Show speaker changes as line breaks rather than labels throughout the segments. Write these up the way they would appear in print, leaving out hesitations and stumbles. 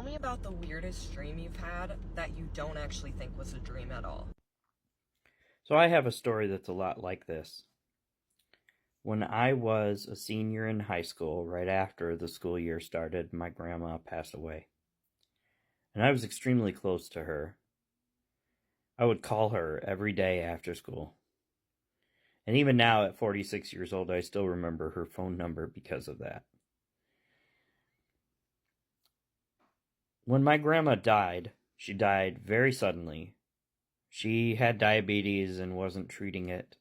me about the weirdest dream you've had that you don't actually think was a dream at all.
So I have a story that's a lot like this. When I was a senior in high school, right after the school year started, my grandma passed away. And I was extremely close to her. I would call her every day after school. And even now, at 46 years old, I still remember her phone number because of that. When my grandma died, she died very suddenly. She had diabetes and wasn't treating it.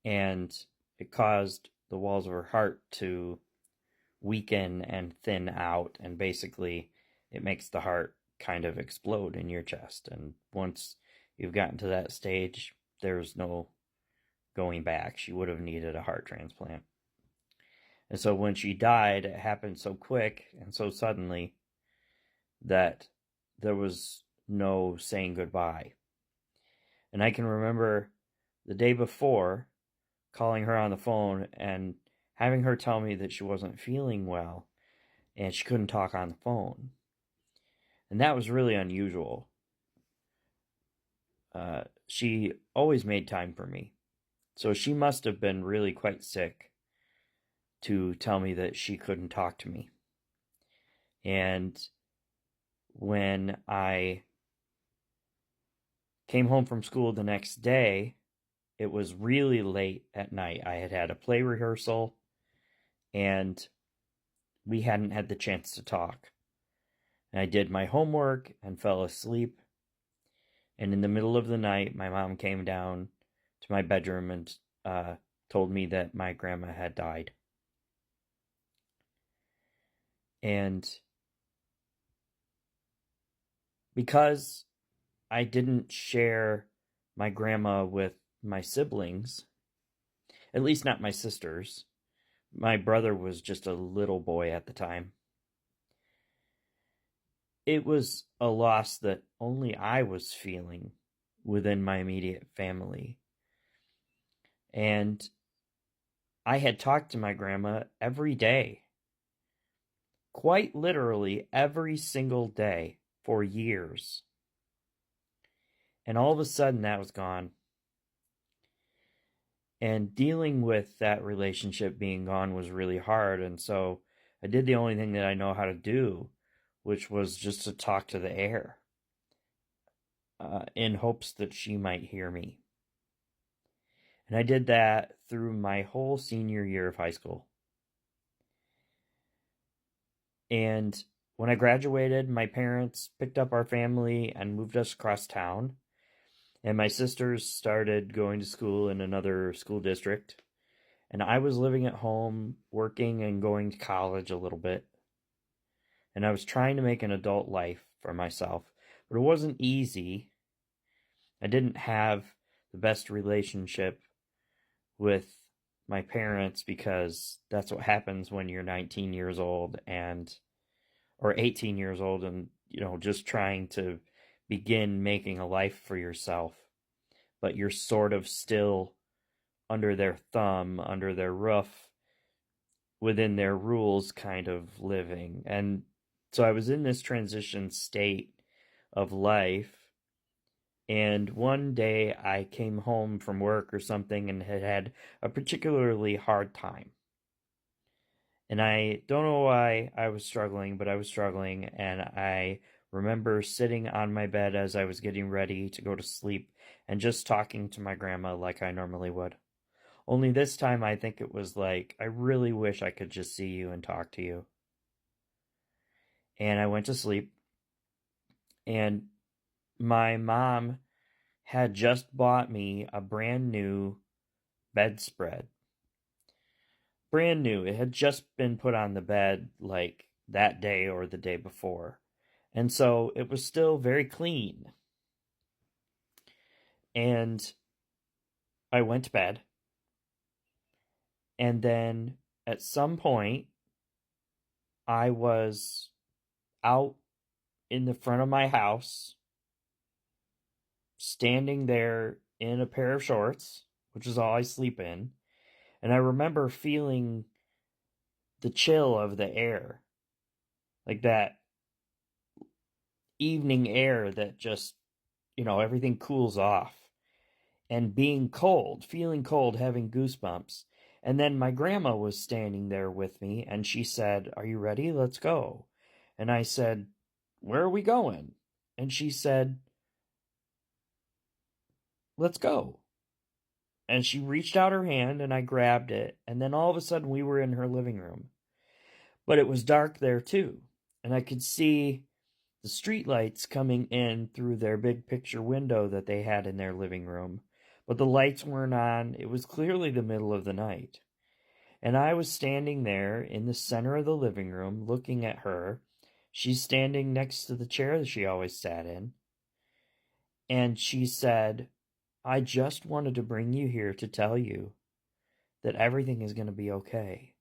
And it caused the walls of her heart to weaken and thin out, and basically it makes the heart kind of explode in your chest. And once you've gotten to that stage, there's no going back. She would have needed a heart transplant. And so when she died, it happened so quick and so suddenly that there was no saying goodbye. And I can remember the day before calling her on the phone and having her tell me that she wasn't feeling well and she couldn't talk on the phone. And that was really unusual. She always made time for me. So she must have been really quite sick to tell me that she couldn't talk to me. And when I came home from school the next day, it was really late at night. I had had a play rehearsal and we hadn't had the chance to talk. And I did my homework and fell asleep. And in the middle of the night, my mom came down to my bedroom and told me that my grandma had died. And because I didn't share my grandma with my siblings, at least not my sisters, my brother was just a little boy at the time. It was a loss that only I was feeling within my immediate family. And I had talked to my grandma every day, quite literally every single day for years. And all of a sudden that was gone. And dealing with that relationship being gone was really hard. And so I did the only thing that I know how to do, which was just to talk to the air in hopes that she might hear me. And I did that through my whole senior year of high school. And when I graduated, my parents picked up our family and moved us across town. And my sisters started going to school in another school district. And I was living at home, working and going to college a little bit. And I was trying to make an adult life for myself. But it wasn't easy. I didn't have the best relationship with my parents because that's what happens when you're 19 years old or 18 years old and, just trying to begin making a life for yourself. But you're sort of still under their thumb, under their roof, within their rules kind of living. And so I was in this transition state of life. And one day I came home from work or something and had had a particularly hard time. And I don't know why I was struggling, but I was struggling. And I remember sitting on my bed as I was getting ready to go to sleep and just talking to my grandma like I normally would. Only this time I think it was like, I really wish I could just see you and talk to you. And I went to sleep. And my mom had just bought me a brand new bedspread. Brand new. It had just been put on the bed like that day or the day before. And so it was still very clean. And I went to bed. And then at some point, I was out in the front of my house, standing there in a pair of shorts, which is all I sleep in. And I remember feeling the chill of the air, like that evening air that just, everything cools off. And being cold, feeling cold, having goosebumps. And then my grandma was standing there with me and she said, "Are you ready? Let's go." And I said, "Where are we going?" And she said, "Let's go." And she reached out her hand and I grabbed it. And then all of a sudden we were in her living room. But it was dark there too. And I could see the streetlights coming in through their big picture window that they had in their living room. But the lights weren't on. It was clearly the middle of the night. And I was standing there in the center of the living room looking at her. She's standing next to the chair that she always sat in. And she said, "I just wanted to bring you here to tell you that everything is going to be okay."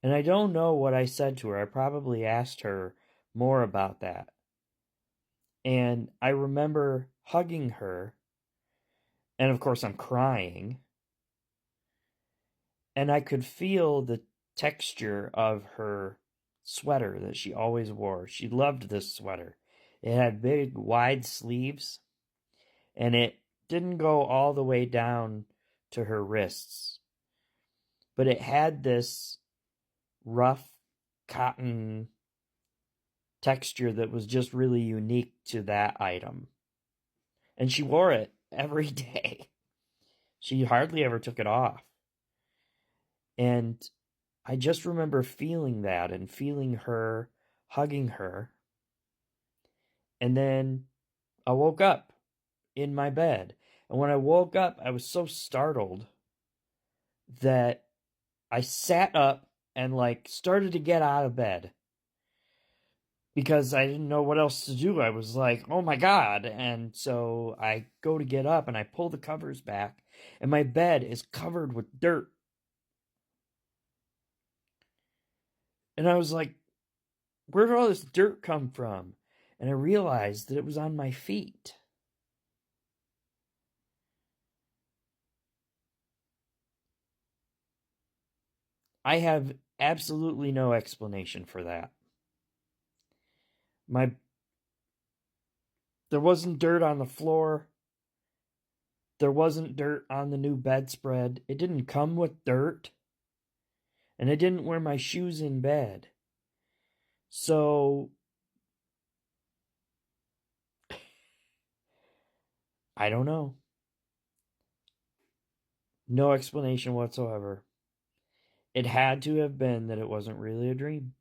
And I don't know what I said to her. I probably asked her more about that. And I remember hugging her. And of course, I'm crying. And I could feel the texture of her sweater that she always wore. She loved this sweater. It had big, wide sleeves, and it didn't go all the way down to her wrists. But it had this rough cotton texture that was just really unique to that item. And she wore it every day. She hardly ever took it off. And I just remember feeling that and feeling her, hugging her. And then I woke up in my bed. And when I woke up, I was so startled that I sat up and started to get out of bed because I didn't know what else to do. I was like, "Oh my God." And so I go to get up and I pull the covers back and my bed is covered with dirt. And I was like, "Where did all this dirt come from?" And I realized that it was on my feet. I have absolutely no explanation for that. There wasn't dirt on the floor. There wasn't dirt on the new bedspread. It didn't come with dirt. And I didn't wear my shoes in bed. So I don't know. No explanation whatsoever. It had to have been that it wasn't really a dream.